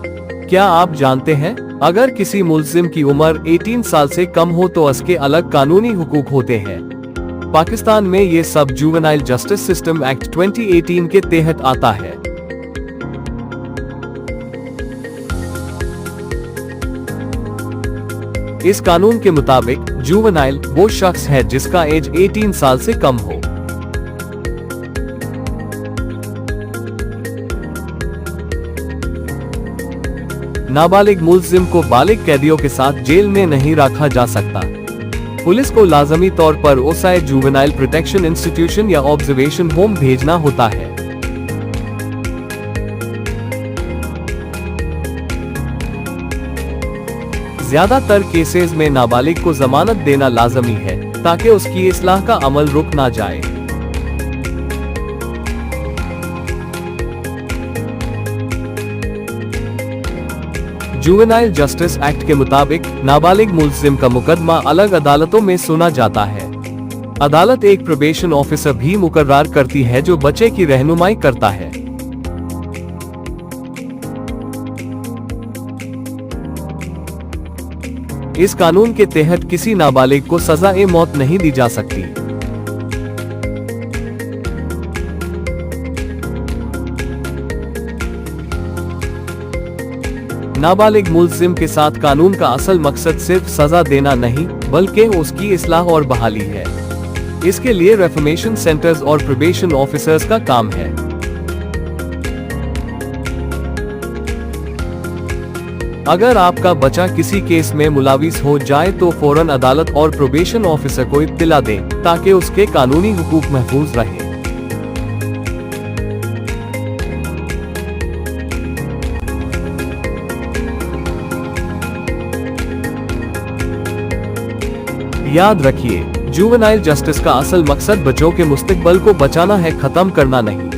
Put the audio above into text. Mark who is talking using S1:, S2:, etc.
S1: क्या आप जानते हैं, अगर किसी मुल्जिम की उम्र 18 साल से कम हो तो उसके अलग कानूनी हुकूक होते हैं। पाकिस्तान में ये सब जुवेनाइल जस्टिस सिस्टम एक्ट 2018 के तहत आता है। इस कानून के मुताबिक जुवेनाइल वो शख्स है जिसका एज 18 साल से कम हो। नाबालिग मुल्जिम को बालिग कैदियों के साथ जेल में नहीं रखा जा सकता। पुलिस को लाजमी तौर पर उसे जुवेनाइल प्रोटेक्शन इंस्टीट्यूशन या ऑब्जर्वेशन होम भेजना होता है। ज्यादातर केसेस में नाबालिग को जमानत देना लाजमी है ताकि उसकी इस्लाह का अमल रुक ना जाए। जुवेनाइल जस्टिस एक्ट के मुताबिक नाबालिग मुल्जिम का मुकदमा अलग अदालतों में सुना जाता है। अदालत एक प्रोबेशन ऑफिसर भी मुकर्रर करती है जो बच्चे की रहनुमाई करता है। इस कानून के तहत किसी नाबालिग को सजा-ए मौत नहीं दी जा सकती। नाबालिग मुल्जिम के साथ कानून का असल मकसद सिर्फ सजा देना नहीं बल्कि उसकी इस्लाह और बहाली है। इसके लिए रिफॉर्मेशन सेंटर्स और प्रोबेशन ऑफिसर्स का काम है। अगर आपका बच्चा किसी केस में मुलविस हो जाए तो फौरन अदालत और प्रोबेशन ऑफिसर को इत्तला दें ताकि उसके कानूनी हुकूक महफूज रहें। याद रखिए, जुवेनाइल जस्टिस का असल मकसद बच्चों के मुस्तकबिल को बचाना है, खत्म करना नहीं।